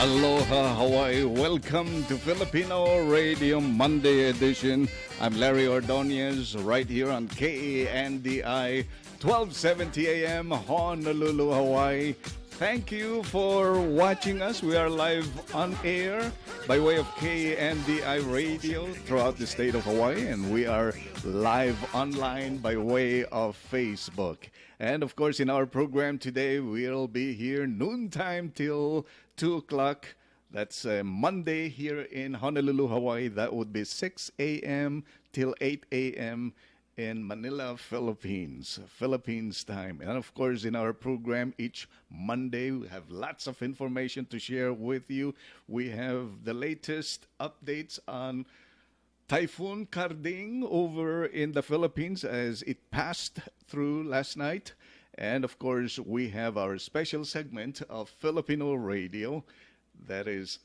Aloha Hawaii. Welcome to Filipino Radio Monday edition. I'm Larry Ordonez right here on KANDI 1270 AM Honolulu, Hawaii. Thank you for watching us. We are live on air by way of KANDI Radio throughout the state of Hawaii, and we are live online by way of Facebook. And of course, in our program today, we'll be here noontime till 2 o'clock. That's Monday here in Honolulu, Hawaii. That would be 6 a.m. till 8 a.m. in Manila, Philippines time. And of course, in our program each Monday, we have lots of information to share with you. We have the latest updates on Typhoon Karding over in the Philippines as it passed through last night. And of course, we have our special segment of Filipino radio, that is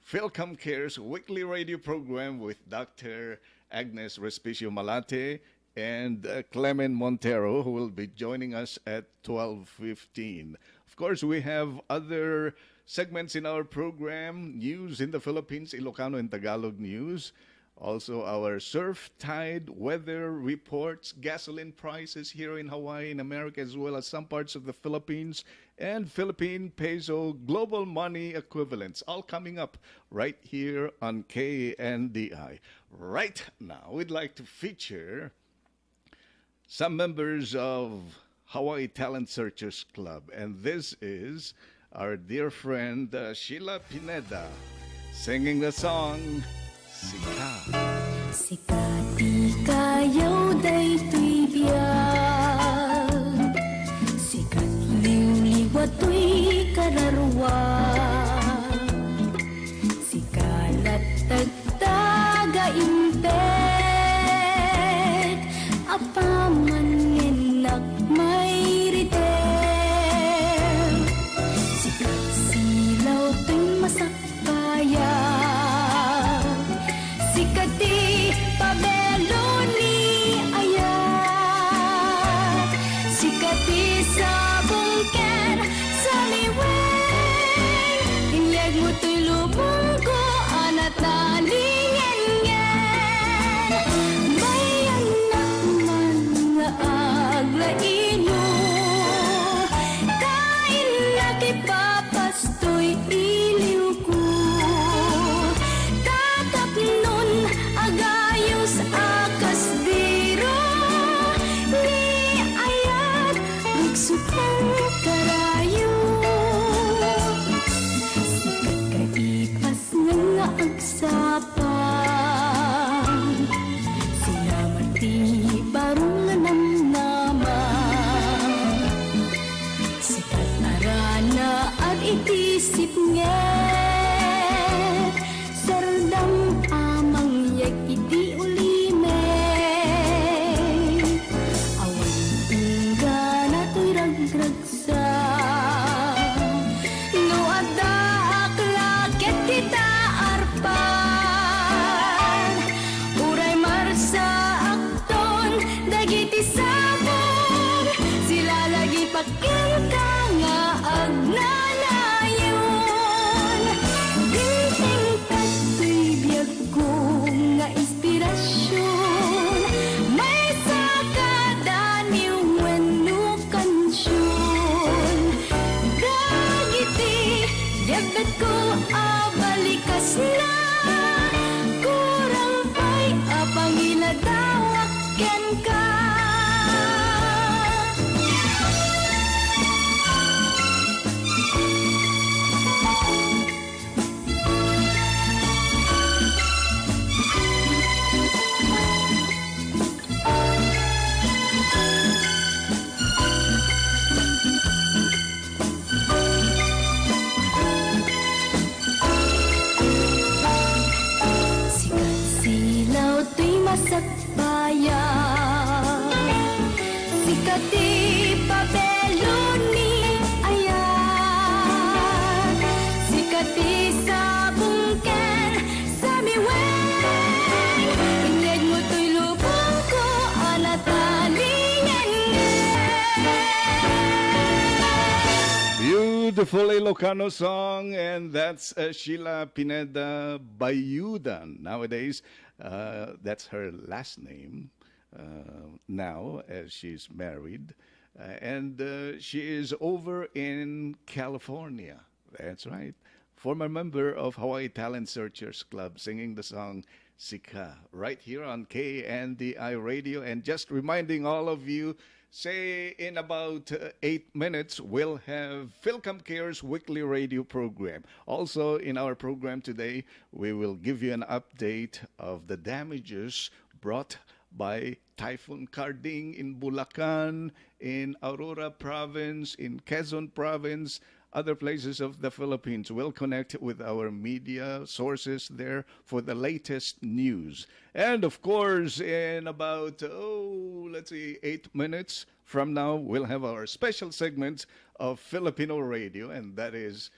FilCom Care's weekly radio program with Dr. Agnes Respicio Malate and Clement Montero, who will be joining us at 12:15. Of course, we have other segments in our program: news in the Philippines, Ilocano and Tagalog news. Also, our surf, tide, weather reports, gasoline prices here in Hawaii and America, as well as some parts of the Philippines, and Philippine peso global money equivalents, all coming up right here on KNDI. Right now, we'd like to feature some members of Hawaii Talent Searchers Club, and this is our dear friend Sheila Pineda singing the song Sikat. Sikati kayaw day tuy biyag, sikat liw-liwat tuy kararwa, sikalat tagtaga impet, apaman ngenak may ritem, sikat silaw tuy masakaya. Sikati pabelo ni ayat, sikati sa bungken sa liweng, inyag mo to'y lubong ko anat nalingen ngen, may anak man nga aglaino, kain na kipapastoy iliw ko. Agayos akas diro ni ayat magsukang karayo, sikat kaipas nga agsapang, sinaman ti barong namnaman, sikat arana at itisip nget, sardam amang iti ulime, awan tingga na to'y ragragsa, no adda aklaket kita arpan, uray marsa akton dagiti sabon, sila lagi pakil ka nga agnanayon, ginting tato'y biyag ko nga inspirasyon, may sakadaniw wenno kansyon, dagiti debet ko abalikas na, kurang pa'y apangiladawak ken ka. Masakbayan, sikati pabelo ni ayan, sikati sa bungken sa miweng, inyag mo to'y lubong ko anatalingan. beautiful Ilocano song, and that's Sheila Pineda Bayudan. Nowadays, that's her last name now, as she's married. And she is over in California. That's right. Former member of Hawaii Talent Searchers Club, singing the song Sika, right here on KNDI Radio. And just reminding all of you, say in about 8 minutes, we'll have FilCom Care's weekly radio program. Also, in our program today, we will give you an update of the damages brought by Typhoon Carding in Bulacan, in Aurora Province, in Quezon Province, other places of the Philippines. We'll connect with our media sources there for the latest news. And of course, in about, 8 minutes from now, we'll have our special segment of Filipino radio, and that is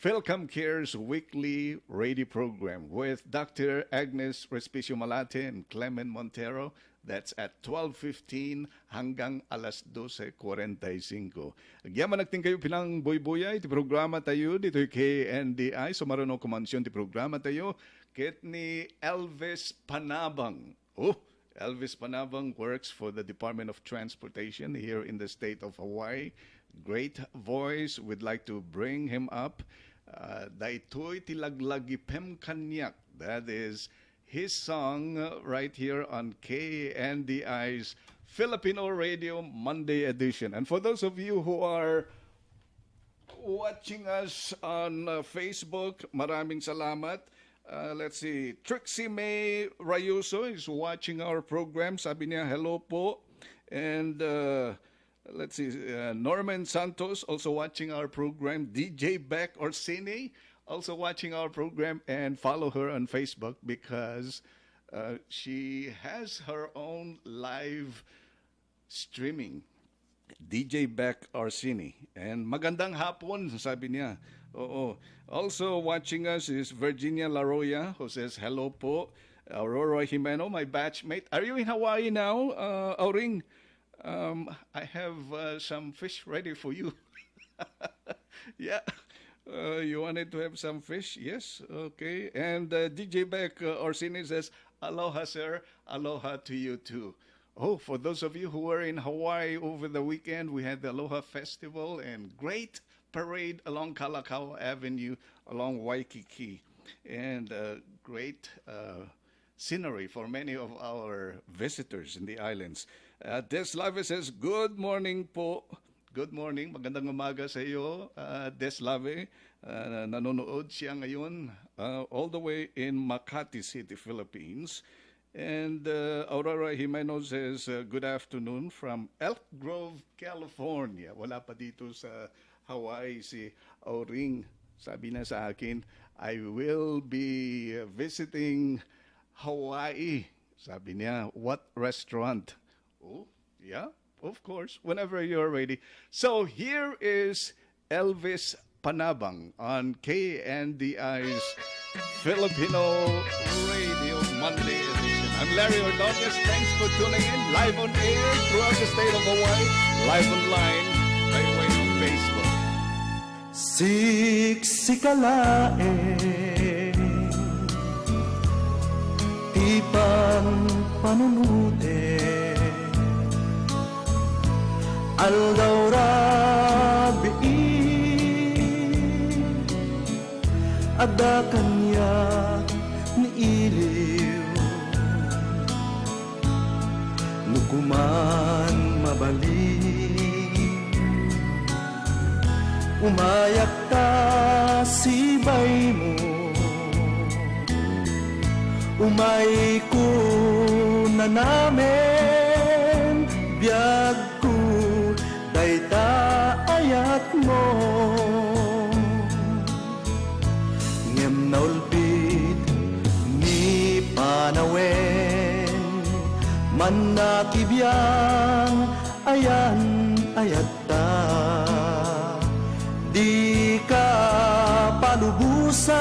FilCom Care's weekly radio program with Dr. Agnes Respicio Malate and Clement Montero. That's at 12:15 hanggang alas 12:45. Agyaman nagting kayo pinang boy-boyay, ti programa tayo dito kay KNDI. So maroon kumansyon ti programa tayo kit ni Elvis Panabang. Elvis Panabang works for the Department of Transportation here in the state of Hawaii. Great voice. We'd like to bring him up. Daitoy tilaglagi pem kanyak. That is his song right here on KNDI's Filipino Radio Monday edition. And for those of you who are watching us on Facebook, maraming salamat. Let's see, Trixie May Rayuso is watching our program. Sabi niya, hello po. And let's see, Norman Santos also watching our program. DJ Beck Orsini also watching our program, and follow her on Facebook because she has her own live streaming. DJ Beck Orsini. And magandang hapon, sabi niya. Oo. Also watching us is Virginia Laroya, who says, hello po. Aurora Jimeno, my batchmate. Are you in Hawaii now, Auring? I have some fish ready for you. Yeah. You wanted to have some fish? Yes. Okay. And DJ Beck Orsini says, aloha, sir. Aloha to you, too. Oh, for those of you who were in Hawaii over the weekend, we had the Aloha Festival and great parade along Kalakaua Avenue, along Waikiki. And great scenery for many of our visitors in the islands. Des Lave says, good morning po. Good morning. Magandang umaga sa iyo, Des Lave. Nanonood siya ngayon all the way in Makati City, Philippines. And Aurora Jimeno says, good afternoon from Elk Grove, California. Wala pa dito sa Hawaii si Auring. Sabi na sa akin, I will be visiting Hawaii. Sabi niya, what restaurant? Oh, yeah. Of course, whenever you're ready. So here is Elvis Panabang on KNDI's Filipino Radio Monday edition. I'm Larry Ordonez. Thanks for tuning in live on air throughout the state of Hawaii, live online by way of Facebook. Siksikalaeng tipang panunutin aldaw rabi ada kanya ni iliw nukuman mabalik umayak ta sibay mo umay ko na namin biyag ko dayta ayat mo ngem naulbit ni panawen man nakibiyang ayan ayat ta di ka palubusan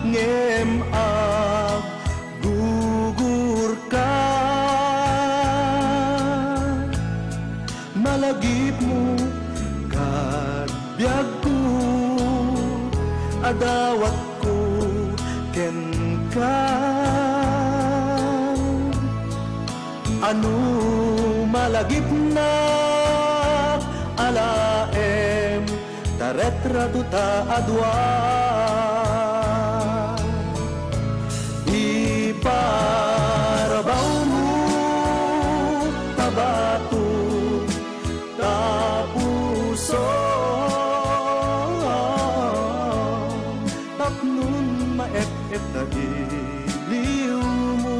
ngem ag gugur ka malagip mo kad anu malagip na alaem taretra tuta adwa iparabaw mo tabatu tapuso tapnun maep-ep na iliw mo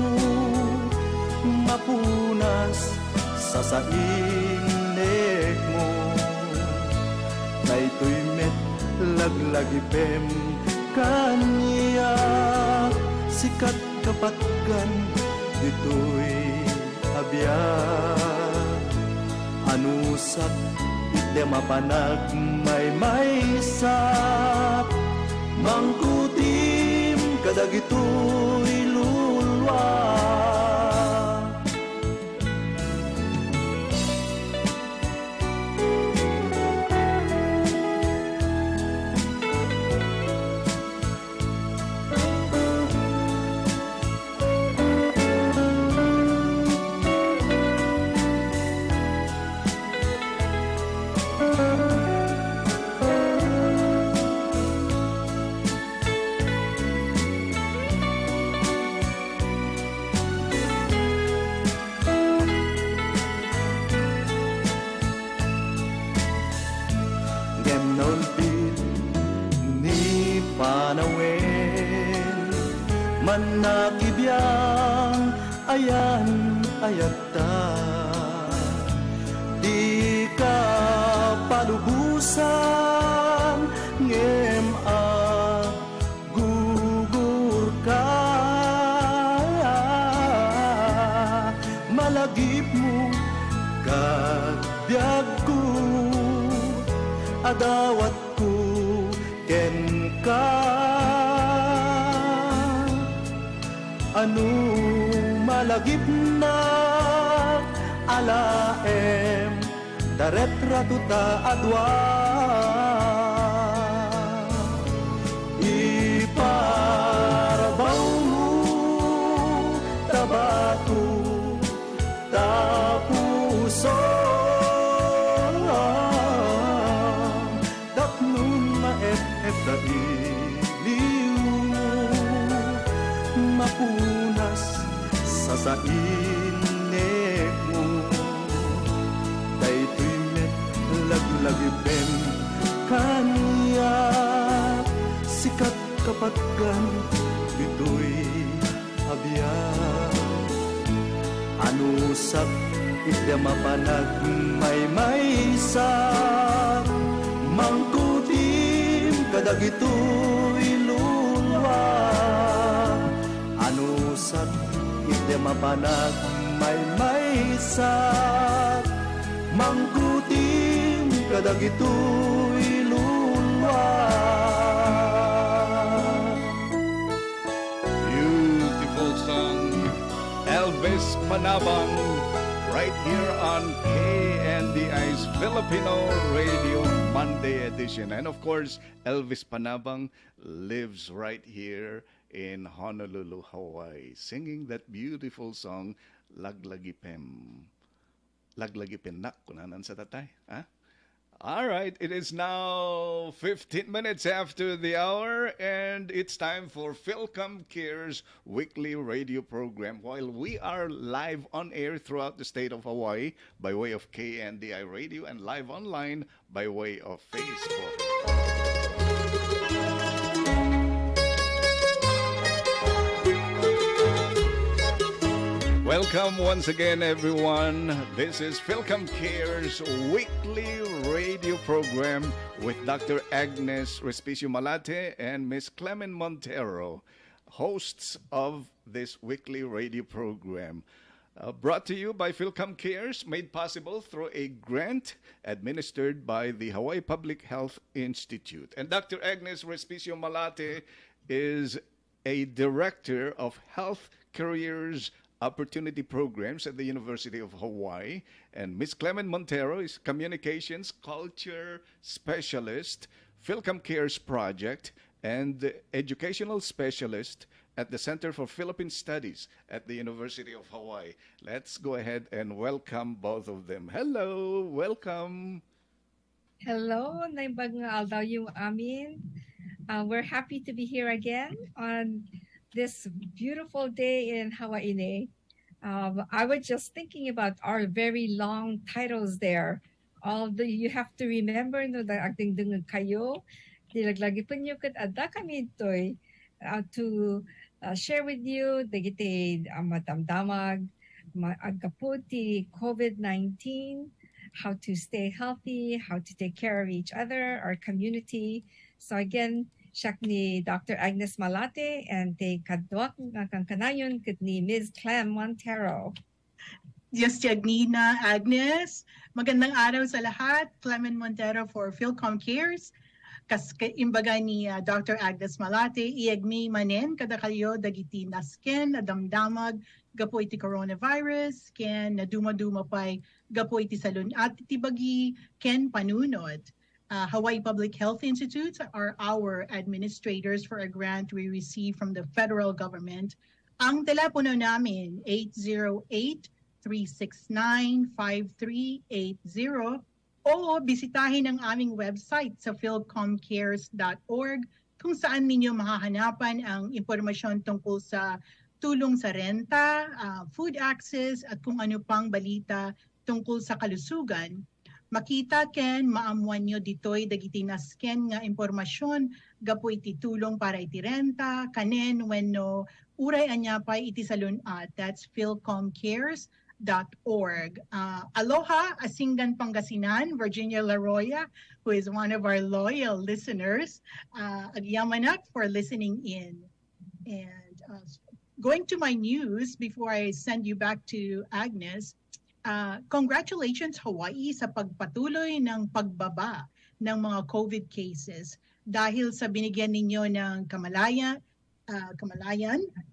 mapunas sa sainek mo daytoy met laglagipem kaniya sikat kapatgan ditoy abiyat anusat ite mapanag may sak mangkutim kadagitoy lulwa manakibiyang ayan ayata di ka palubusan ngem a gugur ka malagip mo kadbyag ko adawat ko ken ka anu malagip na alaem daretra tuta adwa iparabaw mo tabatu tapuso tapnun maep-ep da iliw mapunas sa sainek mo daytoy met laglagipem kaniya sikat kapatgan ditoy abiyat anusap iti mapanag may sak mangkutim kadagitoy lulwa anusat iti mapanag may sak mangkutim kadagitoy lulwa Beautiful song, Elvis Panabang, right here on KNDI's Filipino Radio Monday edition. And of course, Elvis Panabang lives right here in Honolulu, Hawaii, singing that beautiful song, Laglagipem. Laglagipin kunanan sa tatay. Huh? All right, it is now 15 minutes after the hour, and it's time for FilCom Cares weekly radio program. While we are live on air throughout the state of Hawaii by way of KNDI Radio and live online by way of Facebook. Welcome once again, everyone. This is FilCom Cares weekly radio program with Dr. Agnes Respicio Malate and Miss Clement Montero, hosts of this weekly radio program. Brought to you by FilCom Cares, made possible through a grant administered by the Hawaii Public Health Institute. And Dr. Agnes Respicio Malate is a director of health careers opportunity programs at the University of Hawaii. And Ms. Clement Montero is communications culture specialist, FilCom Cares project, and educational specialist at the Center for Philippine Studies at the University of Hawaii. Let's go ahead and welcome both of them. Hello, welcome. Hello, naimbag nga aldaw yung amin. We're happy to be here again on this beautiful day in Hawaii. I was just thinking about our very long titles there. You have to remember no da agding dungag kayo. Dilaglagi po nyo kat ada kami ito'y to share with you dagiti matamdamag agkaputi COVID-19, how to stay healthy, how to take care of each other, our community. So again, siya ni Dr. Agnes Malate and te kadwak nga kang kanayon kat ni Ms. Clem Montero. Yes, Jagnina, Agnes. Magandang araw sa lahat. Clement Montero for FilCom Cares. Imbaga ni Dr. Agnes Malate, iagmi manen kada kayo dagiti nasken na damdamag gapo iti coronavirus, ken na duma-duma pay gapo iti salun at itibagi ken panunod. Hawaii Public Health Institute are our administrators for a grant we received from the federal government. Ang telepono namin, 808-369-5380 o bisitahin ang aming website sa filcomcares.org kung saan ninyo mahahanapan ang impormasyon tungkol sa tulong sa renta, food access at kung ano pang balita tungkol sa kalusugan. Makita ken maamuan nyo ditoy dagiti nasken nga impormasyon gapo iti tulong para iti renta kanen wenno uray anya pay iti salunat. That's filcomcares.org. Aloha, Asingan Pangasinan, Virginia Laroya, who is one of our loyal listeners. Agyamanak for listening in. And going to my news before I send you back to Agnes, congratulations Hawaii sa pagpatuloy ng pagbaba ng mga COVID cases dahil sa binigyan ninyo ng kamalayan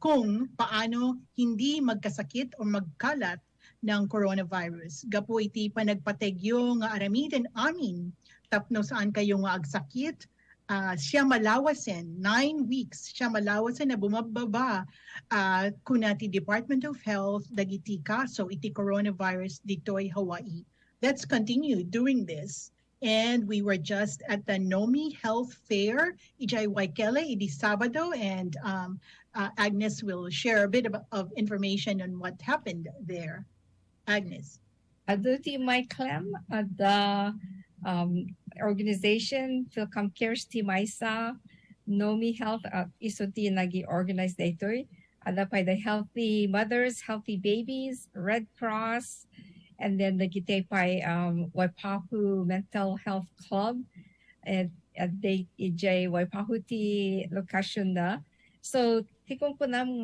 kung paano hindi magkasakit o magkalat ng coronavirus. Gapo iti panagpategyo nga aramiden amin tapno saan kayo nga agsakit. Siya malawasen, 9 weeks, siya malawasen na bumababa kuna ti Department of Health dagiti kaso iti coronavirus ditoy Hawaii. Let's continue doing this. And we were just at the NOMI Health Fair, Ijay Waikele, idi Sabado, and Agnes will share a bit of information on what happened there. Agnes. Aduti my Clem at the organization FilCom Cares Team Isa Nomi Health iso ti nagi-organize daytoy ada pa the Healthy Mothers, Healthy Babies, Red Cross, and then nagitay pa Waipahu Mental Health Club at they ijay Waipahu ti location na. So tikong po nam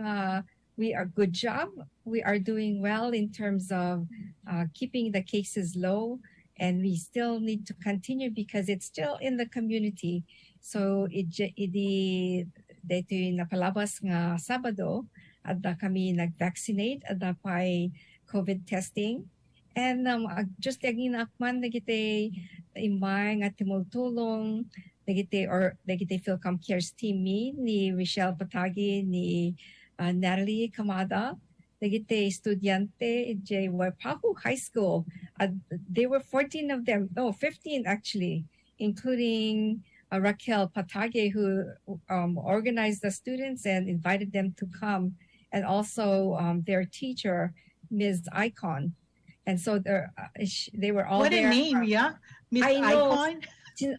we are good job. We are doing well in terms of keeping the cases low, and we still need to continue because it's still in the community. So dito napalabas nga Sabado at kami nag-vaccinate at pay COVID testing. And just agin akman nagite imay nga timultulong nagite FilCom Cares team ni Michelle Patagi ni Natalie Kamada, nagite estudyante J. Waipahu High School. They were 14 of them, no, 15 actually, including Raquel Patage, who organized the students and invited them to come, and also their teacher, Ms. Icon. And so they were all what there. What a name, yeah? Ms. Icon?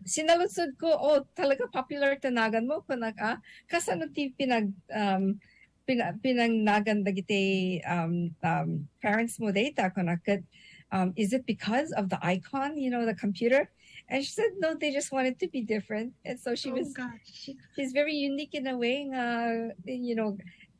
Sinalusod ko, talaga popular tanagan mo, kasano ti pinangnagan dagiti parents mo data konakit is it because of the icon, the computer? And she said no, they just wanted to be different. And so she's very unique in a way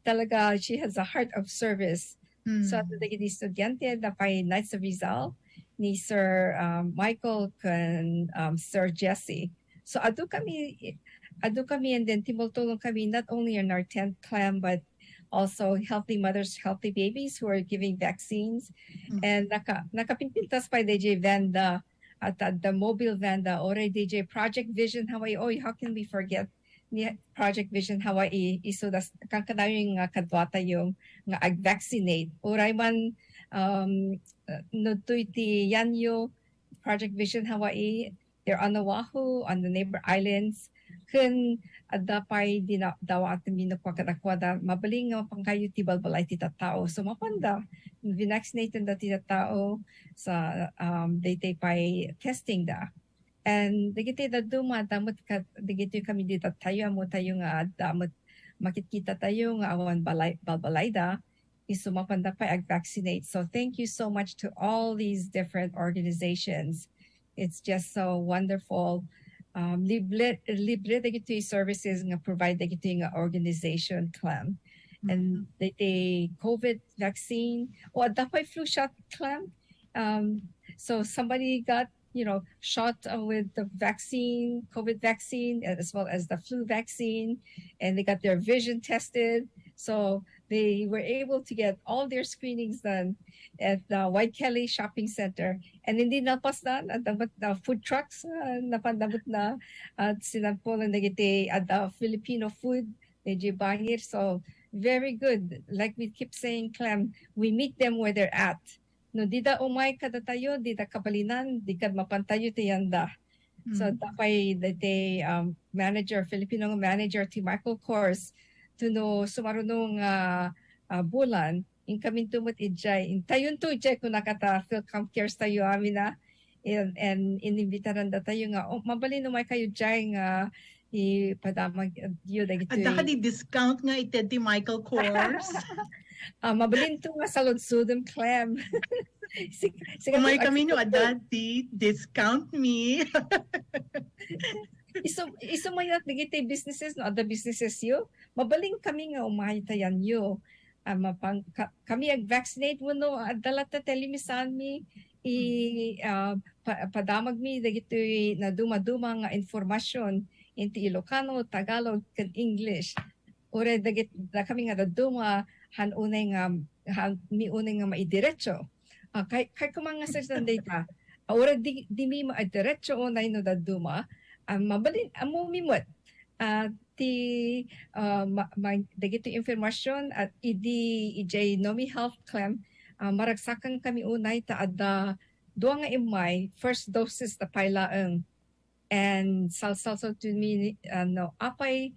talaga she has a heart of service. So dagiti estudyante da pay Knights of Rizal ni Sir Michael and Sir Jesse. So adu kami and then timultulong kami not only in our 10th clan but also Healthy Mothers, Healthy Babies who are giving vaccines. And nakapinpintas pa DJ Vanda at the mobile Vanda, already DJ Project Vision Hawaii. How can we forget ni Project Vision Hawaii iso das kang kanayong nga kadwata yung nga ag-vaccinate uray man no ti yanyo Project Vision Hawaii, they're on Oahu, on the neighbor islands. Kun adapay dawa at minakwakwada mabaling nga pangkayo ti balbalay ti tao. So mapanda vaccinate da ti tao sa daytay pay testing da. And digiti da duma damot ka digiti kami dito tayo amo tayo nga damot makikita tayo nga awan balbalay da iso mapanda pa ag-vaccinate. So thank you so much to all these different organizations. It's just so wonderful. Libre dagito yung services nga provide dagito yung organization clam. And the COVID vaccine or dapat flu shot clam. So somebody got shot with the vaccine, COVID vaccine, as well as the flu vaccine, and they got their vision tested. So they were able to get all their screenings done at the White Kelly Shopping Center. And hindi napas na at the food trucks napandamot na at sinampulan na giti at the Filipino food medyo bangir. So very good. Like we keep saying, Clem, we meet them where they're at. No, di da umay kada tayo, di da kabalinan, di kad mapantayo tiyanda. So tapay the manager, Filipino manager ti Michael Kors, to no sumarunong bulan in kami tumot ijay in tayon to ijay kung nakata FilCom cares tayo amin na and inimbitaran da tayo nga mabalin no may kayo jay nga ipadamag yun at daka di discount nga ited ti Michael Kors. Mabalin to nga saludsudem Clem. Umay kami no adati discount me. Iso may digiti businesses no other businesses yo mabaling kami nga umahitayan yo kami ag-vaccinate mo no adala ta telemisan mi padamag mi dagiti na duma nga informasyon inti Ilocano, Tagalog ken English ore dagit da kami nga duma hanunay nga miunay nga maidiretso kay kumanga sa data ore di mi maidiretso unay no duma mabalin amo mimot ti dagiti informasyon at ij Nomi Health Clam maragsakan kami unay ta adda duwa nga imay first doses ta paylaeng and salsal to me no apay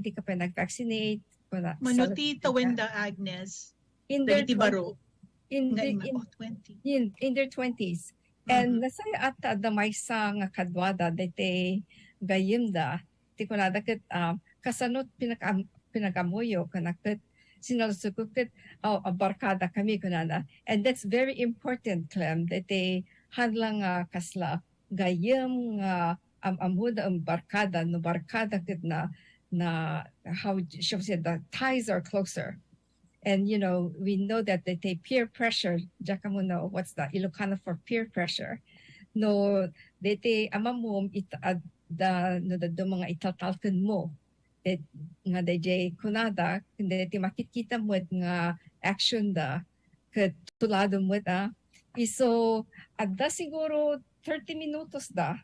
di ka pa nag-vaccinate manuti tawenda Agnes in their baro in their 20s. And nasaya at damay sa nga kadwada dete gayimda ti kunada ket kasanot pinagamuyo kanakit sinalsukukit barkada kami kunada. And that's very important Clem dete hadlang kasla gayem amuda barkada no barkada ket na how she said the ties are closer. And, we know that they take peer pressure. Jakamu know what's the Ilocano for peer pressure. No, they take amamum the mga itatalkan mo. Nga DJ kunada, kundi makikita mo nga action da, katulado mo da. Iso, adda siguro 30 minutos da.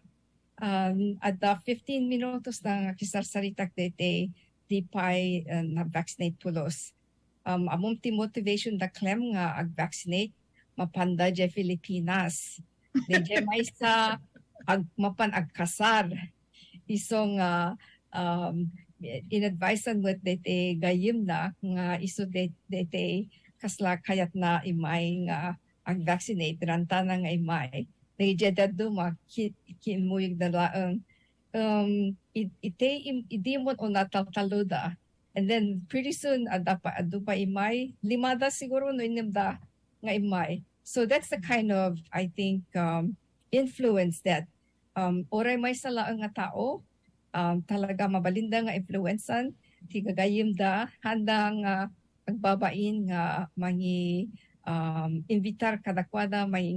Adda 15 minutos da nga kisarsaritak di pay na vaccinate pulos. Among ti motivation da Clem nga ag-vaccinate mapanda je Filipinas. Deje may sa mapan agkasar. Isong in-advisean mo dete gayim na nga iso dete kasla kayat na imay nga ag-vaccinate ranta na nga imay. Deje daduma kinmuyig na laang idimon o nataltaluda. And then pretty soon adu pa imay limada siguro no inimda nga imay. So that's the kind of I think influence that oray may sala nga tao talaga mabalinda nga influensan ti gagayim da handang agbabain nga mangi invitar kadakwada may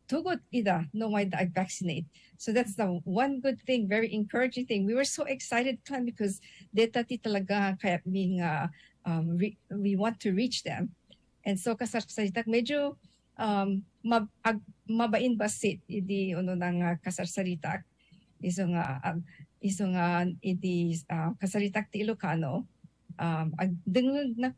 tugot ida no may da vaccinate. So that's the one good thing, very encouraging thing. We were so excited Clem, because data ti talaga kaya we want to reach them. And so kasarsaritak medyo mabain basit idi uno nang kasarsaritak iso nga iso nga iti kasaritak ti Ilocano, ag dengeg na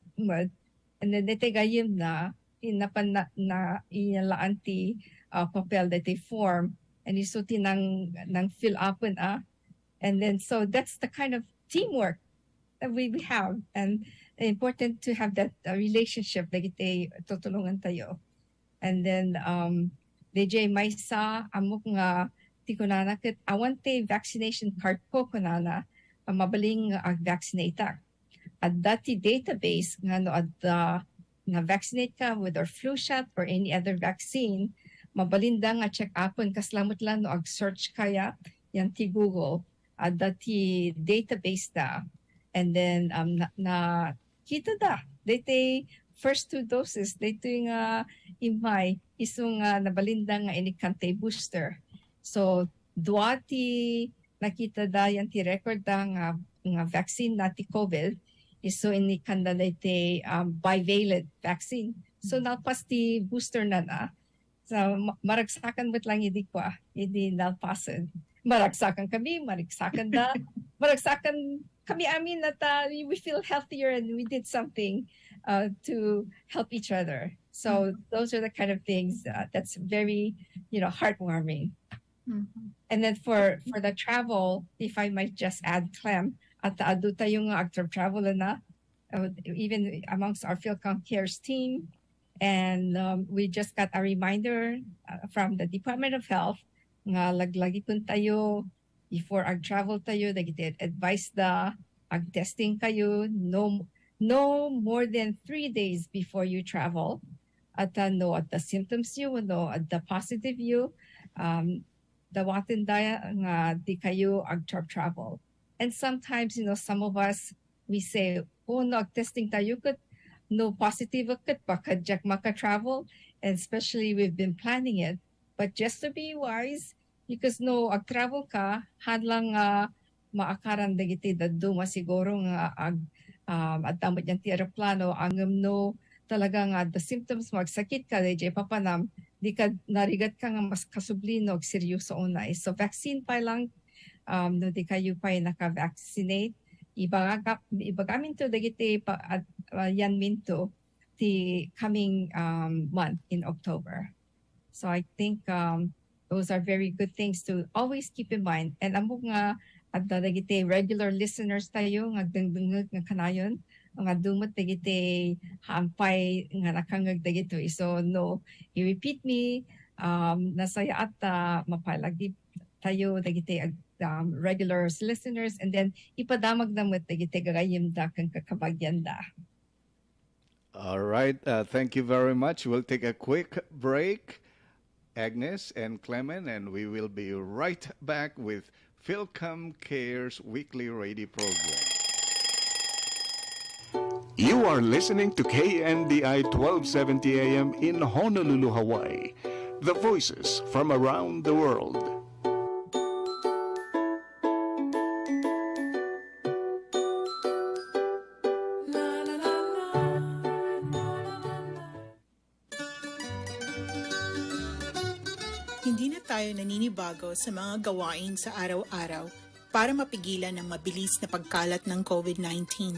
and then dete gayem na inapan na inalaan ti papel dete form and iso ti nang fill upon and then so that's the kind of teamwork that we have, and important to have that relationship dagiti tutulungan tayo. And then DJ Maisa amok nga ti kunana ket awan ti vaccination card ko kunana mabaling vaccinate at dati database nga no adda nga vaccinate ka with our flu shot or any other vaccine, mabalinda nga check upon kaslamot lang no ag search kaya yan ti Google at dati database da, and then na kita da dati first 2 doses dito nga imay isong nabalinda nga inikante booster. So duati nakita da yan ti record da nga vaccine na ti COVID iso inikanda da iti bivalent vaccine. So nalpas ti booster na so maragsakan mo't lang hindi kwa hindi nalpasan. Maragsakan kami, maragsakan da, maragsakan kami amin at we feel healthier and we did something to help each other. So those are the kind of things that's very, heartwarming. Mhm. And then for the travel, if I might just add, Clem, at adu tayong actor travel na, even amongst our FilCom Cares team, and we just got a reminder from the Department of Health nga laglagi pun tayo before ag travel tayo, dagiti advice da ag testing kayo no more than 3 days before you travel. At no at the symptoms you, no at the positive you, dawatin daya nga di kayo ag travel. And sometimes, some of us, we say, oh, no, testing tayo kat no positive kat pakadyak maka-travel. And especially we've been planning it. But just to be wise, because no, ag-travel ka, hadlang maakaran dagiti daduma siguro nga at damot yan ti aeroplano, angam no, talaga nga the symptoms magsakit ka, DJ papanam, di ka narigat ka nga mas kasublinog, seryoso unay. So vaccine pa lang, no di kayo pa naka-vaccinate, ibagamin to dagiti yan minto the coming month in October. So I think those are very good things to always keep in mind. And amo nga at dagiti regular listeners tayo nga dengdengeg nga kanayon nga dumot dagiti hampay nga nakangag dagito. So no, you repeat me, nasaya at mapalagi tayo dagiti regular listeners, and then ipadamag na mo dagiti gagayim da kang kakabagyan da. All right. Thank you very much. We'll take a quick break, Agnes and Clement, and we will be right back with FilCom Cares weekly radio program. You are listening to KNDI 1270 AM in Honolulu, Hawaii. The voices from around the world. Hindi na tayo naninibago sa mga gawain sa araw-araw para mapigilan ang mabilis na pagkalat ng COVID-19.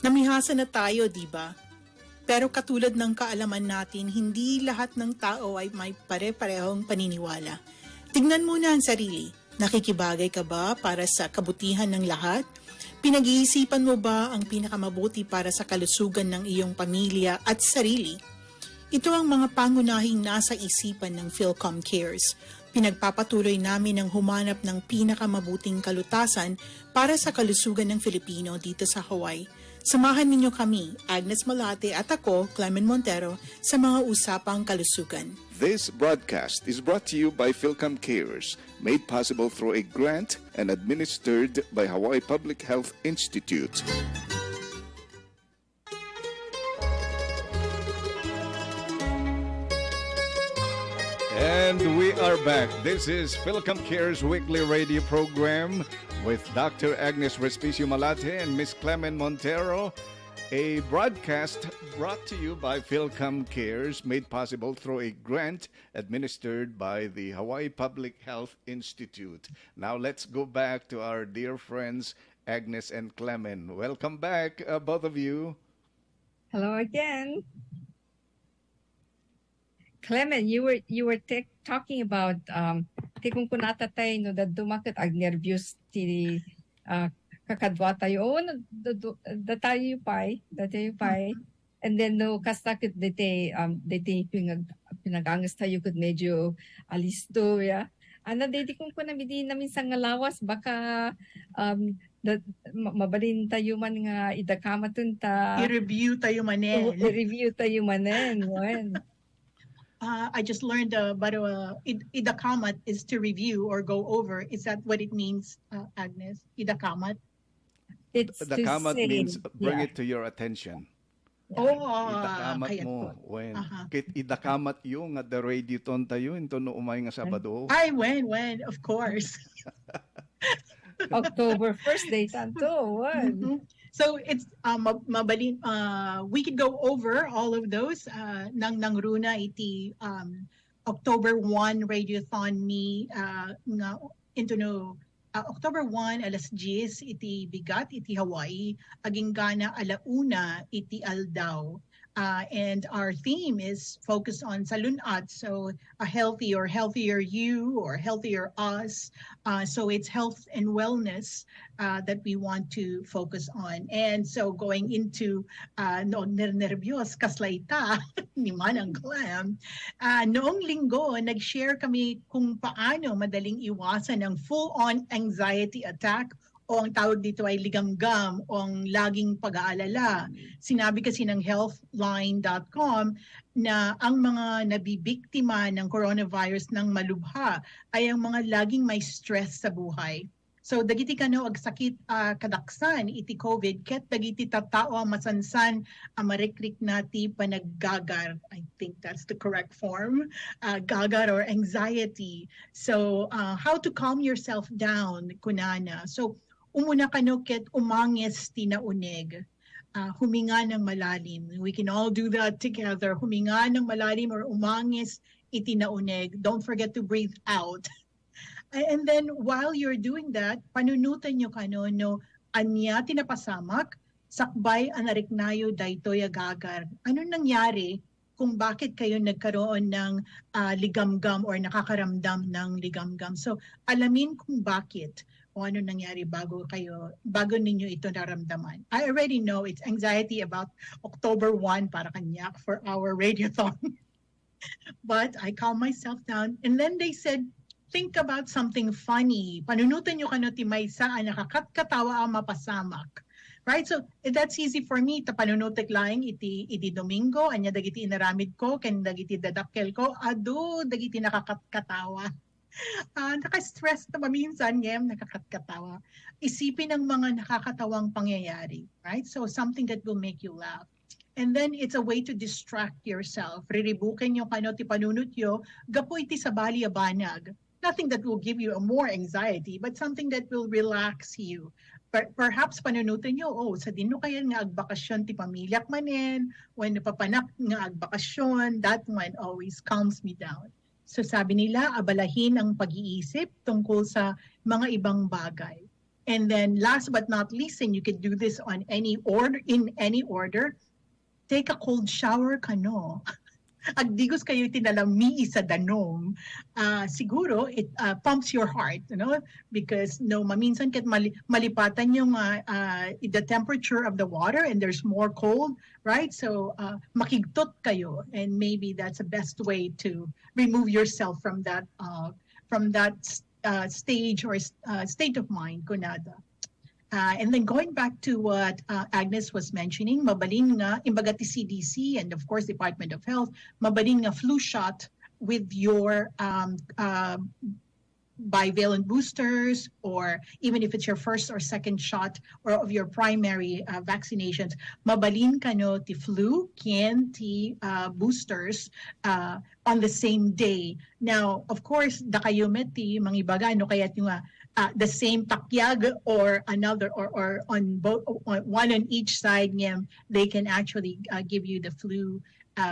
Namihasa na tayo, di ba? Pero katulad ng kaalaman natin, hindi lahat ng tao ay may pare-parehong paniniwala. Tignan muna ang sarili. Nakikibagay ka ba para sa kabutihan ng lahat? Pinag-iisipan mo ba ang pinakamabuti para sa kalusugan ng iyong pamilya at sarili? Ito ang mga pangunahing nasa isipan ng FilCom Cares. Pinagpapatuloy namin ang humanap ng pinakamabuting kalutasan para sa kalusugan ng Filipino dito sa Hawaii. Samahan ninyo kami, Agnes Malate at ako, Clement Montero, sa mga usapang kalusugan. This broadcast is brought to you by FilCom Cares, made possible through a grant and administered by Hawaii Public Health Institute. And we are back. This is FilCom Cares weekly radio program with Dr. Agnes Respicio Malate and Miss Clement Montero. A broadcast brought to you by FilCom Cares, made possible through a grant administered by the Hawaii Public Health Institute. Now let's go back to our dear friends Agnes and Clement. Welcome back, both of you. Hello again. Clement, you were talking about ti kung kunata tayo no da dumakit ag nervyos ti kakadwa tayo. Oo, no, da tayo pay. And then no kastakit dete pinagangas tayo kud medyo alisto ya. Ana dete kung kunamidi namin sa ngalawas baka mabalin tayo man nga idakamatun ta. I-review tayo manen. I-review tayo manen. I just learned but idakamat is to review or go over. Is that what it means, Agnes? Idakamat? It's The to kamat say, means bring yeah. it to your attention. Idakamat Idakamat mo. When kit idakamat yung nga the radio ton tayo into no umay nga Sabado. I when, of course. October 1st day tanto. Mhm. So it's mabalin we could go over all of those nang runa iti October 1 radiothon ni nga into no October 1 alas 10 iti bigat iti Hawaii aging gana alauna iti Aldao. And our theme is focused on salunat, so a healthier you or healthier us. So it's health and wellness that we want to focus on. And so going into no nervyos kaslaita ni Manang Clam, noong linggo nag-share kami kung paano madaling iwasan ang full-on anxiety attack o ang tawag dito ay ligamgam o ang laging pag-aalala. Sinabi kasi ng healthline.com na ang mga nabibiktima ng coronavirus ng malubha ay ang mga laging may stress sa buhay. So dagiti kano ag sakit kadaksan iti COVID ket dagiti tattao ang masansan mariklik nati panaggagar. I think that's the correct form. Gagar or anxiety. So how to calm yourself down kunana. So umuna kano ket umangis tinauneg. Huminga ng malalim. We can all do that together. Huminga ng malalim or umangis itinauneg. Don't forget to breathe out. And then while you're doing that, panunutan nyo kano no anya tinapasamak sakbay anariknayo daytoy agagar. Ano nangyari kung bakit kayo nagkaroon ng ligamgam or nakakaramdam ng ligamgam? So alamin kung bakit o ano nangyari bago ninyo ito naramdaman. I already know it's anxiety about October 1 para kanyak for our radiothon. But I calm myself down and then they said, think about something funny. Panunutan nyo kano ti maysa nakakatawa ang mapasamak. Right? So that's easy for me. Ta panunutik laing iti Domingo, anya dagiti inaramid ko, ken dagiti dadakkel ko, ado dagiti nakakatawa. Naka-stress na maminsan ngem nakakatawa. Isipin ang mga nakakatawang pangyayari, right? So something that will make you laugh. And then it's a way to distract yourself. Riribukin yung kano ti panunot yo, gapoy ti sabali abanag. Nothing that will give you a more anxiety, but something that will relax you. Perhaps panunutin nyo, sa dino kayan nga agbakasyon ti pamilyak manen, when napapanak nga agbakasyon, that one always calms me down. So sabi nila, abalahin ang pag-iisip tungkol sa mga ibang bagay. And then last but not least, and you can do this on in any order, take a cold shower kano. Agdigos kayo tinalami sa danom, siguro it pumps your heart, because maminsan ket malipatan yung the temperature of the water and there's more cold, right? So makigtot kayo, and maybe that's the best way to remove yourself from that stage or state of mind kunada. And then going back to what Agnes was mentioning, mabalin nga, imbaga ti CDC and of course Department of Health, mabalin nga flu shot with your bivalent boosters, or even if it's your first or second shot or of your primary vaccinations, mabalin kano ti flu, ken ti boosters on the same day. Now, of course, da kayo met ti mangibaga, no kaya yung the same takyag or another or on both one on each side ngem, they can actually give you the flu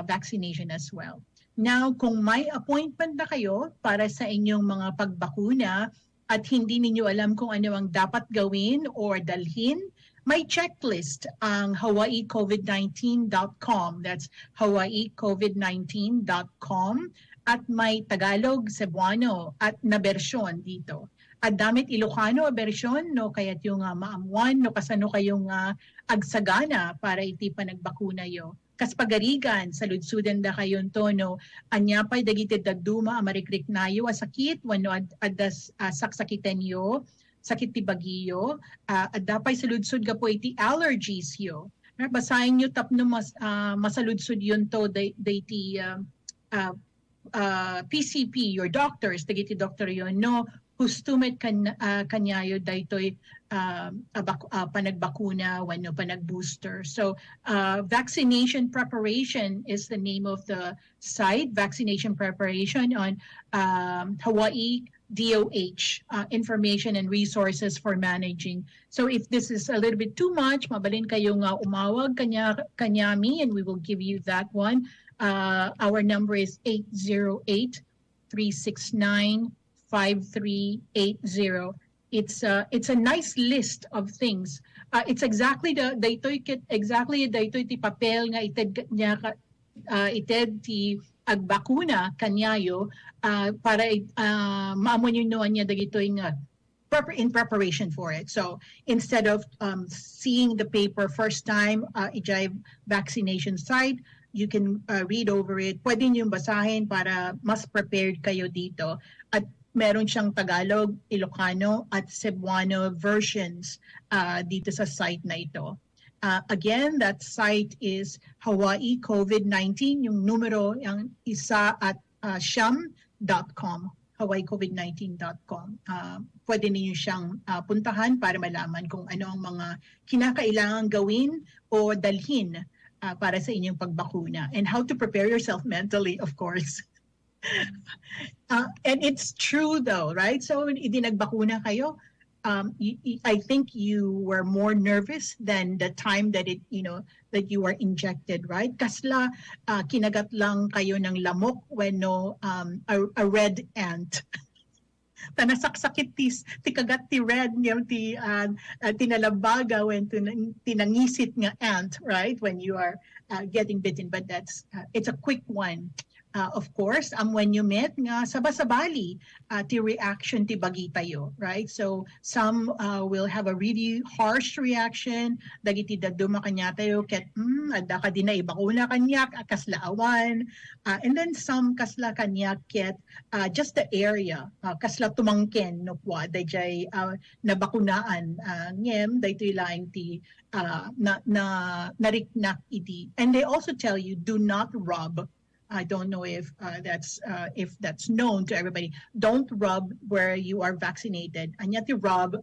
vaccination as well. Now, kung may appointment na kayo para sa inyong mga pagbakuna at hindi ninyo alam kung ano ang dapat gawin or dalhin, may checklist ang hawaiicovid19.com. That's hawaiicovid19.com at may Tagalog, Cebuano at na bersyon dito. At damit Ilocano bersyon, no, kaya't yung maamuan, no, kasano kayong agsagana para iti panagbakuna yo. Kas pagarigan sa ludsudan da kayon to, no, anyapay dagiti dagduma amarikrik nayo asakit wano adas saksakiten yo, sakit ti bagiyo, at dapay sa ludsud ga po iti allergies yo. Basahin nyo tapno masaludsud yun to ti PCP, your doctors, dagiti doctor yon, no, hustumet kanyayo daytoy panagbakuna wano panagbooster. So vaccination preparation is the name of the site, vaccination preparation on Hawaii DOH, information and resources for managing. So if this is a little bit too much, mabalin kayo nga umawag kanyami and we will give you that one. Our number is 808-369-5380. It's a nice list of things. It's exactly daytoy ti papel nga ited ti agbakuna kanyayo para maamon yun noan niya dagitoy nga in preparation for it. So instead of seeing the paper first time, ijay vaccination site, you can read over it. Pwede niyong basahin para mas prepared kayo dito. At meron siyang Tagalog, Ilocano at Cebuano versions dito sa site na ito. Again, that site is Hawaii COVID-19, yung numero yung isa at siyam.com, hawaiicovid19.com. Pwede niyo siyang puntahan para malaman kung ano ang mga kinakailangan gawin o dalhin para sa inyong pagbakuna and how to prepare yourself mentally, of course. And it's true though, right? So nagbakuna kayo, I think you were more nervous than the time that that you were injected, right? Kasla kinagat lang kayo ng lamok when a red ant. Tanasaksakit ti kagat ti red ti tinalabaga when tinangisit nga ant, right? When you are getting bitten, but it's a quick one. Of course, when you met nga sabasabali ti reaction ti bagitayo, right? So some will have a really harsh reaction, dagiti daduma kanya tayo ket adda ka din na ibakuna kanyak kaslaawan, and then some kasla kanyak ket just the area kasla tumangken no kwa dayjay nabakunaan ngem daytoy laing ti nariknak iti. And they also tell you do not rub. I don't know if that's known to everybody. Don't rub where you are vaccinated. Anya ti rub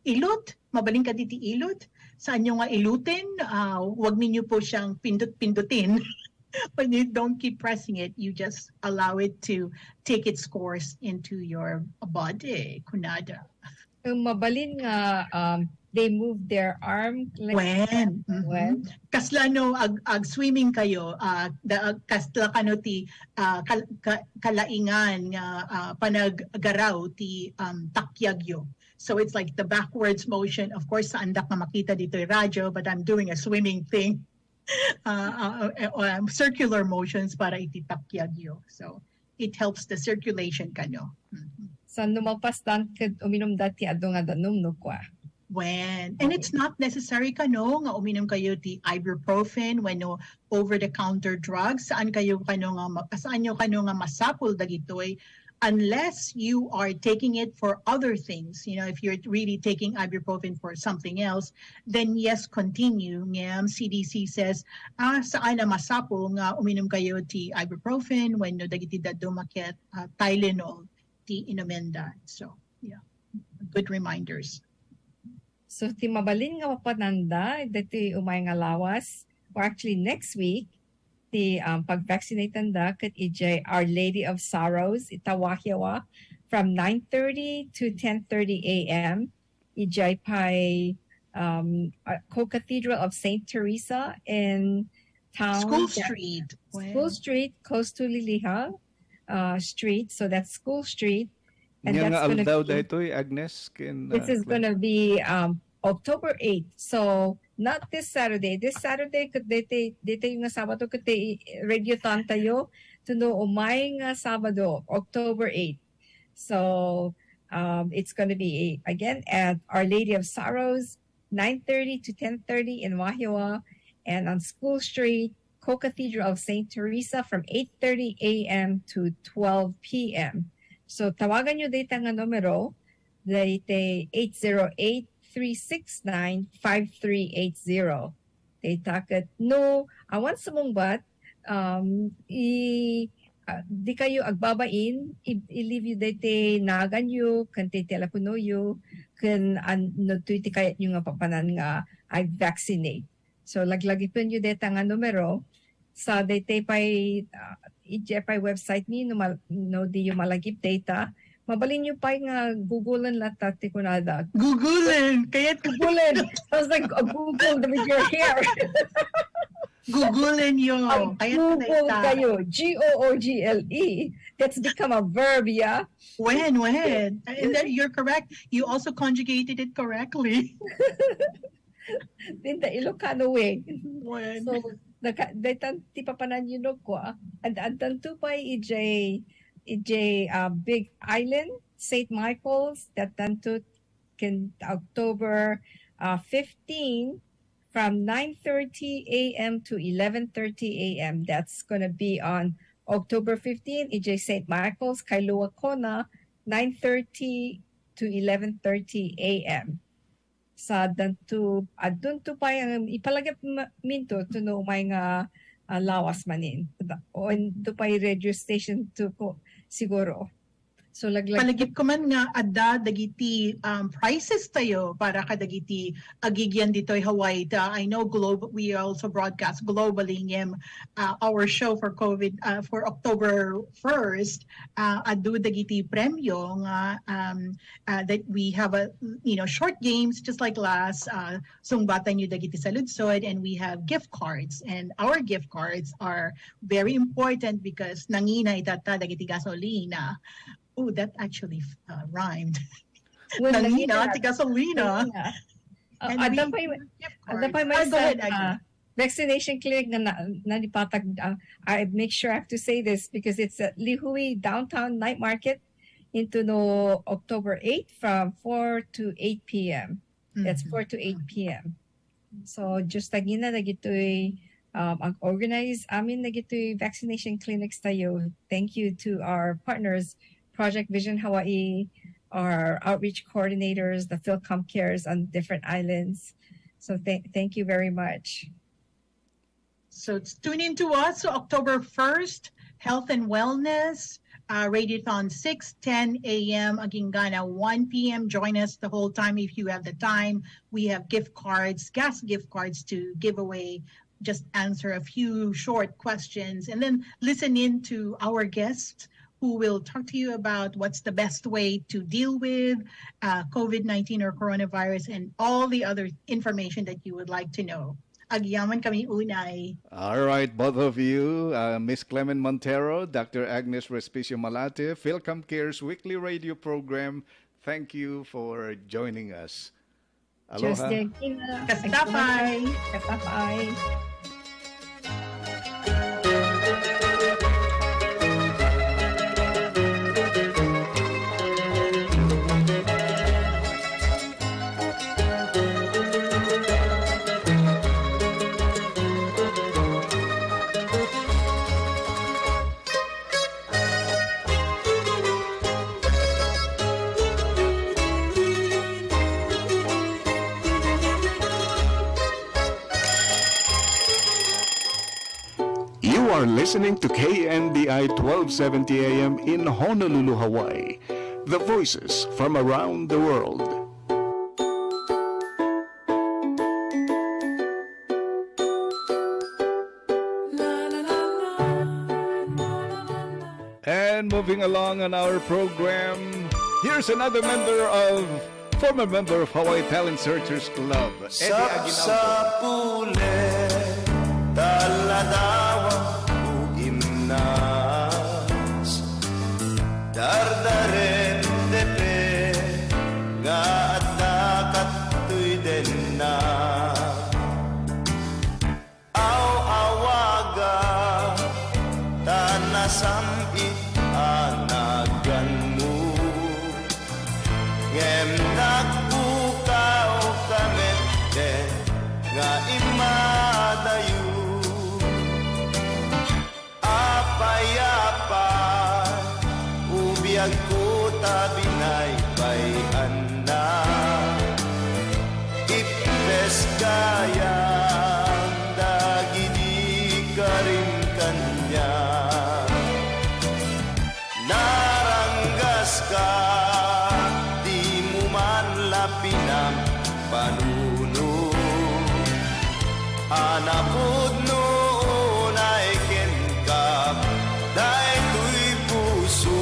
ilot, mabaling ka diti ilot. Saan nyo nga ilutin? Wag ninyo po siyang pindut-pindutin. When you don't keep pressing it, you just allow it to take its course into your body. Kunada. Mabalin nga they move their arm like when kasla no ag swimming kayo kasla kano ti kalaingan nga panaggaraw ti takyagyo. So it's like the backwards motion. Of course sa andak na makita dito yung radyo, but I'm doing a swimming thing. Circular motions para iti takyagyo. So it helps the circulation kanyo. So numagpastan kad uminom dati ado nga danom no kwa. And it's not necessary kano nga uminom kayo ti ibuprofen wenno over-the-counter drugs. Saan nyo kano nga masapul dagitoy unless you are taking it for other things. If you're really taking ibuprofen for something else, then yes, continue. Ngam CDC says saan na masapul nga uminom kayo ti ibuprofen wenno dagiti dadumaket Tylenol ti inumenda. So yeah, good reminders. So ti mabalin nga mapananda dati umay nga lawas, or actually next week ti pag-vaccinate anda ket ijay Our Lady of Sorrows itawahyawa from 9:30 to 10:30 a.m. Ijay Pai Co-Cathedral of St. Teresa in town. School Street. School Street, close to Liliha Street. So that's School Street. And Nga that's nga going aldaw to be, dahito Agnes kin this is going to be October 8th. So not this Saturday. This Saturday, dito yung nga Sabado, kate radiothon tayo to know umay nga Sabado, October 8th. So it's going to be, again, at Our Lady of Sorrows, 9:30 to 10:30 in Wahiawa, and on School Street, Co-Cathedral of St. Teresa from 8:30 a.m. to 12 p.m. So tawagan nyo data nga numero, date 808-369-5380. Data kat, no, awan sa mong bat, di kayo agbabain, i-leave you date nagan you, kan te telepono you, kan no tuiti kayat nyo nga papanan nga I vaccinate. So laglagipin nyo data nga numero, sa date pa'y ije pa'y website ni no di yung malagip data, mabalin nyo pa'y nga googlean lahat ti kunada. Googlein! Kaya't Googlean! Sounds like a Google with your hair. Googlein yun. Google kayo. Google. That's become a verb, yeah? When? And then you're correct. You also conjugated it correctly. In the Ilocano way. When? So, datan ti papanan yun ko. And tanto pa ij Big Island, St. Michael's, that tanto can October 15 from 9:30 a.m. to 11:30 a.m. That's going to be on October 15, ij St. Michael's, Kailua Kona, 9:30 to 11:30 a.m. Sa danto adun to pa yung ipalagap minto to no may nga lawas manin o do pa radio station to ko siguro. So Palagip ko man nga adda dagiti prices tayo para kadagiti agigyan ditoy Hawaii. I know we also broadcast globally our show for COVID for October 1st. Adu dagiti premyo nga that we have a short games just like last sungbatan nyo dagiti sa Ludsod, and we have gift cards, and our gift cards are very important because nangina itata dagiti gasolina. Oh, that actually rhymed. Nangina, ti gasolina. Ada pa may vaccination clinic na nalipatag. I make sure I have to say this because it's at Lihui Downtown Night Market into no October 8th from 4 to 8 p.m. That's 4 to 8 p.m. So just tagina na gito'y organize amin na gito'y vaccination clinics tayo. Thank you to our partners, Project Vision Hawaii, our outreach coordinators, the FilCom cares on different islands. So thank you very much. So tune in to us. So October 1st, Health and Wellness, Radiothon 6:10 a.m. Agingana 1 p.m. Join us the whole time if you have the time. We have gift cards, gas gift cards to give away. Just answer a few short questions and then listen in to our guests who will talk to you about what's the best way to deal with COVID-19 or coronavirus and all the other information that you would like to know. Agyaman kami unay. All right, both of you, Miss Clement Montero, Dr. Agnes Respicio Malate, FilCom Cares weekly radio program. Thank you for joining us. Aloha. Kasapay. Kasapay. You are listening to KNDI 1270 AM in Honolulu, Hawaii. The voices from around the world. And moving along on our program, here's another former member of Hawaii Talent Searchers Club, Eddie Aguinaldo. Sapsapule taladawa ugimnas dardaren tepe nga at nakatuy din na aw-awaga tanasamit anagan mo ngem nagpukaw kamet den nga imadayo apayapa ubiyag ko tabinay bayan na ipes kaya dagidi ka rin kanya naranggas ka di mo man lapinang panuno anapod noon ay kenkap dahil ko'y puso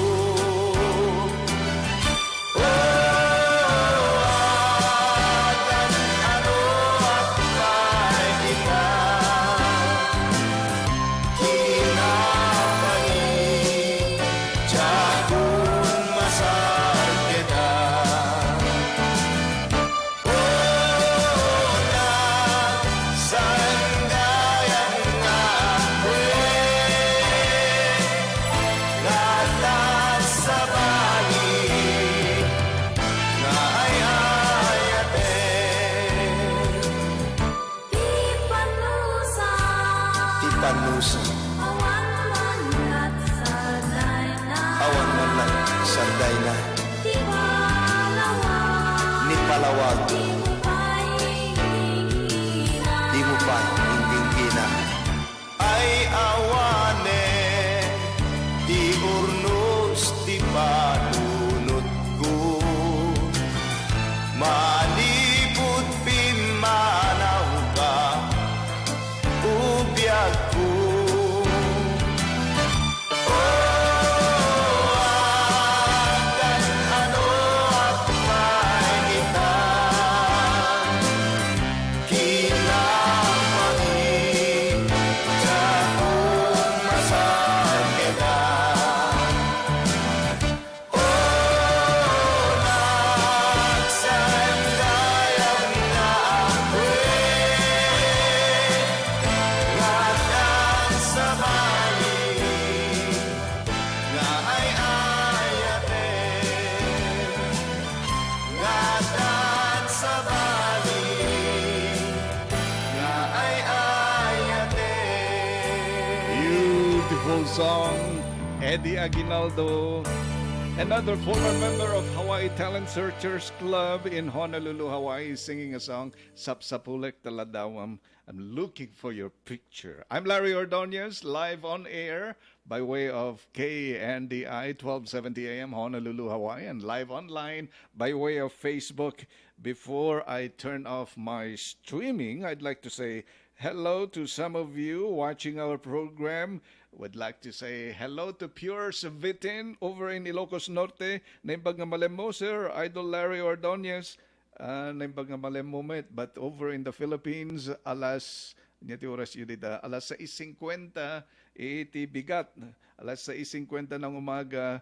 agan ano at may kita kinapangin tiyakon masal kita panusa awan man lang sanday na ni palawag di mo pa hinggang kina ay awane di urnos di panunod ko malipot pimanaw ka ubiyag ko agan ano at may kita kinapangin tiyakon masal kita nagsandayag na ako'y sa bali nga ay ayate ngatan sa bali nga ay ayate Beautiful song, Eddie Aguinaldo. Another former member of Hawaii Talent Searchers Club in Honolulu, Hawaii, singing a song, Sapsapulek Taladawam. I'm looking for your picture. I'm Larry Ordonez, live on air by way of KNDI 1270 AM, Honolulu, Hawaii, and live online by way of Facebook. Before I turn off my streaming, I'd like to say hello to some of you watching our program. Would like to say hello to Pure Savitin over in Ilocos Norte. Naimbag nga malemo, sir. Idol Larry Ordonez. Naimbag nga malemo, met. But over in the Philippines, alas 6:50, iti bigat. Alas 6:50 ng umaga,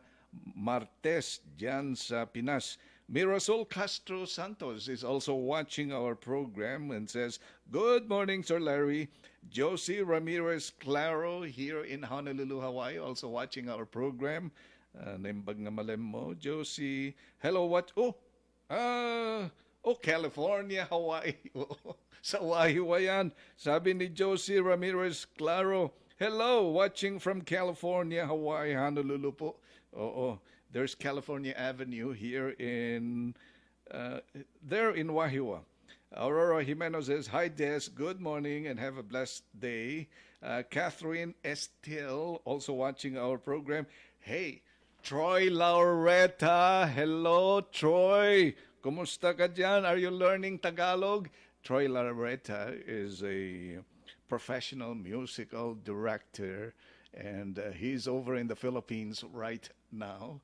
Martes, dyan sa Pinas. Mirasol Castro Santos is also watching our program and says, "Good morning, Sir Larry." Josie Ramirez Claro here in Honolulu, Hawaii, also watching our program. Naimbag nga malem mo, Josie. Hello, what? California, Hawaii. Sa Wahiwayan. Sabi ni Josie Ramirez Claro, hello, watching from California, Hawaii, Honolulu po. There's California Avenue here in Wahiwa. Aurora Jimeno says, "Hi Des, good morning and have a blessed day." Catherine Estil also watching our program. Hey, Troy Laureta. Hello, Troy. Kumusta ka dyan? Are you learning Tagalog? Troy Laureta is a professional musical director And he's over in the Philippines right now,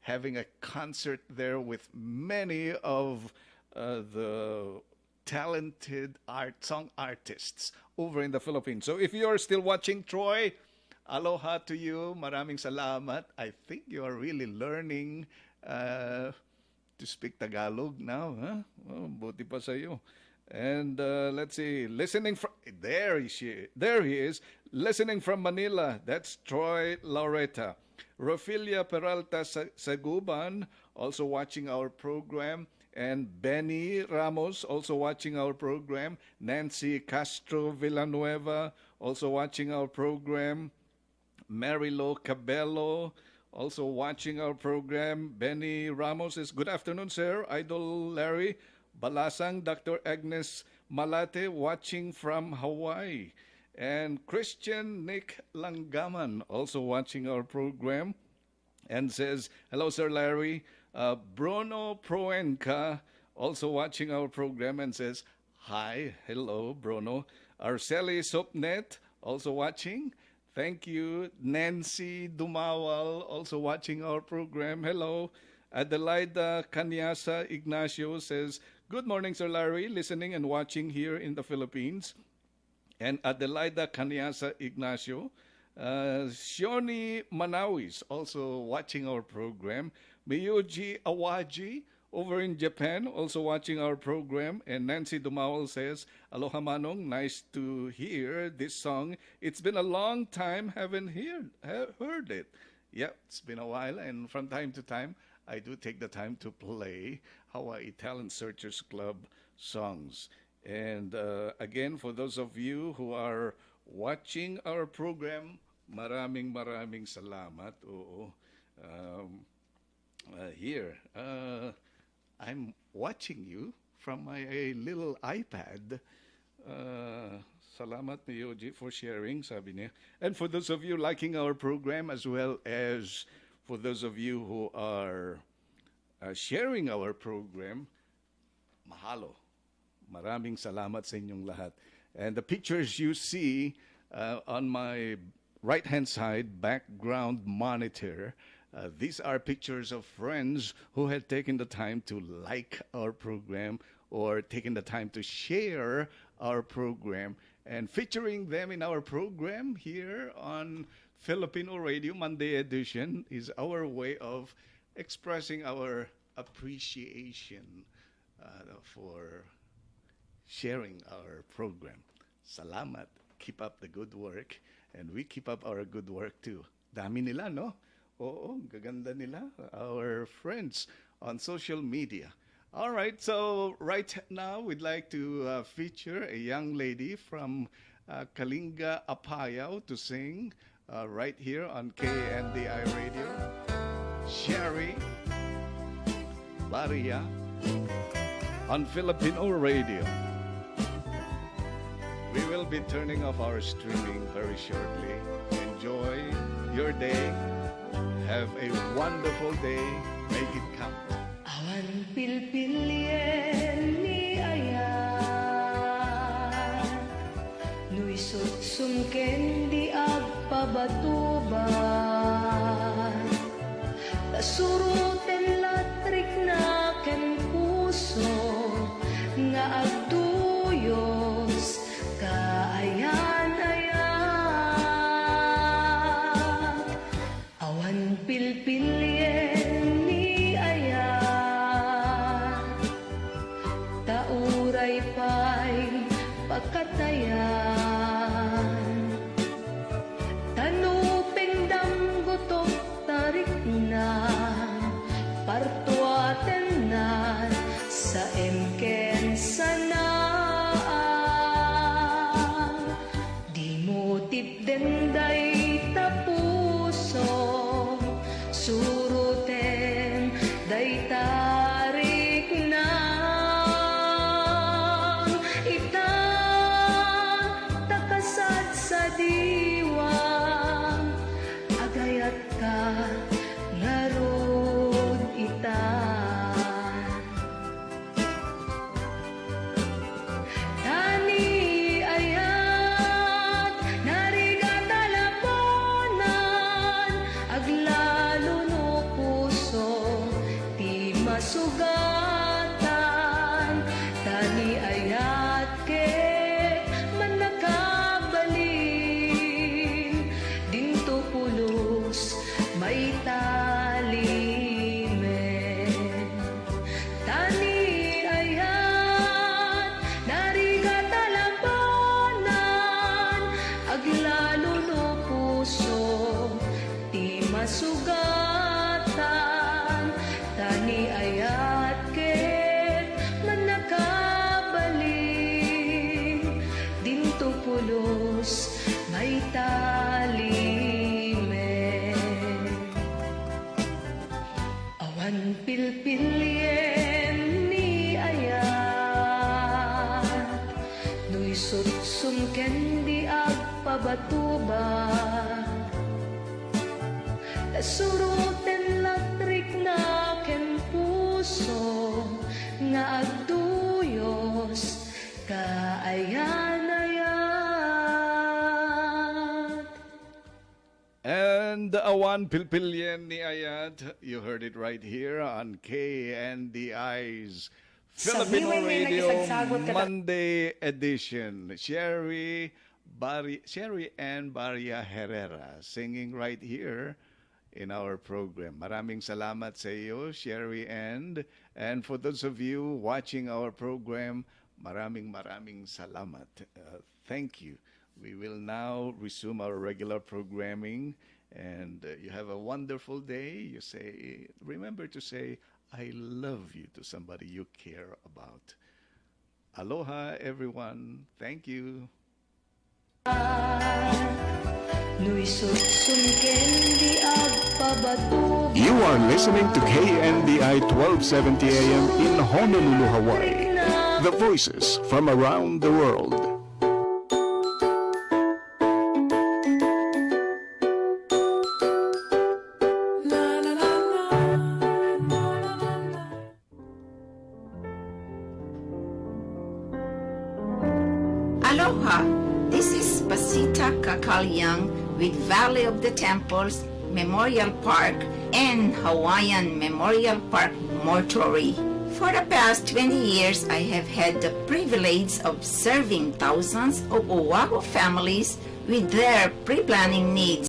having a concert there with many of the talented song artists over in the Philippines. So if you're still watching, Troy, aloha to you. Maraming salamat. I think you are really learning to speak Tagalog now, huh? Oh, buti pa sa'yo. And let's see, listening from there he is, listening from Manila. That's Troy Laureta. Rofilia Peralta Saguban also watching our program, and Benny Ramos also watching our program. Nancy Castro Villanueva also watching our program. Marilo Cabello also watching our program. Benny Ramos says, good afternoon, sir. Idol Larry Balasang, Dr. Agnes Malate watching from Hawaii. And Christian Nick Langaman also watching our program and says, hello, Sir Larry. Bruno Proenca also watching our program and says, hi, hello, Bruno. Arceli Sopnet also watching. Thank you. Nancy Dumawal also watching our program. Hello. Adelaida Canyasa Ignacio says, good morning, Sir Larry, listening and watching here in the Philippines. And Adelaida Canyasa Ignacio. Shioni Manawis also watching our program. Miyuji Awaji over in Japan also watching our program. And Nancy Dumawal says, aloha manong, nice to hear this song. It's been a long time, haven't heard it. Yeah, it's been a while, and from time to time, I do take the time to play Hawaii Talent Searchers Club songs. And again, for those of you who are watching our program, maraming salamat. Oo. Here, I'm watching you from my little iPad. Salamat ni Yoji for sharing, sabi niya. And for those of you liking our program, as well as for those of you who are sharing our program, mahalo. Maraming salamat sa inyong lahat. And the pictures you see on my right-hand side background monitor, these are pictures of friends who had taken the time to like our program or taken the time to share our program. And featuring them in our program here on Filipino Radio Monday edition is our way of expressing our appreciation for sharing our program. Salamat. Keep up the good work. And we keep up our good work too. Dami nila, no? Oo, gaganda nila. Our friends on social media. All right, so right now we'd like to feature a young lady from Kalinga, Apayao to sing right here on KNDI Radio. Sherry Baria on Filipino Radio. We will be turning off our streaming very shortly. Enjoy your day. Have a wonderful day. Make it count. Awan pilpilyen ni ayan Nuisot sumken di agpabatuban Tasuruten latrik na ken puso Nga agduyos kaayan-ayan Awan pilpilyen ni ayan Tauray pa'y pagkatayan Tanuping damgotok tarik na Partuaten na sa emken sana Suruten latrik na ken puso nga agduyos kaayan-ayat. And awan pilpilyen ni Ayat, you heard it right here on KNDI's Filipino Sabiwen may Radio nagisagsagot ka na- Monday edition. Sherry and Baria Herrera singing right here in our program. Maraming salamat sa iyo, Sherry and for those of you watching our program, maraming salamat. Thank you. We will now resume our regular programming, and you have a wonderful day. You say, remember to say, I love you to somebody you care about. Aloha, everyone. Thank you. Nu'y susumken di agpabatubag. You are listening to KNDI 1270 AM in Honolulu, Hawaii. The voices from around the world. Aloha, this is Pasita Kakalyang with Valley of the Temples Memorial Park and Hawaiian Memorial Park Mortuary. For the past 20 years, I have had the privilege of serving thousands of Oahu families with their pre-planning needs.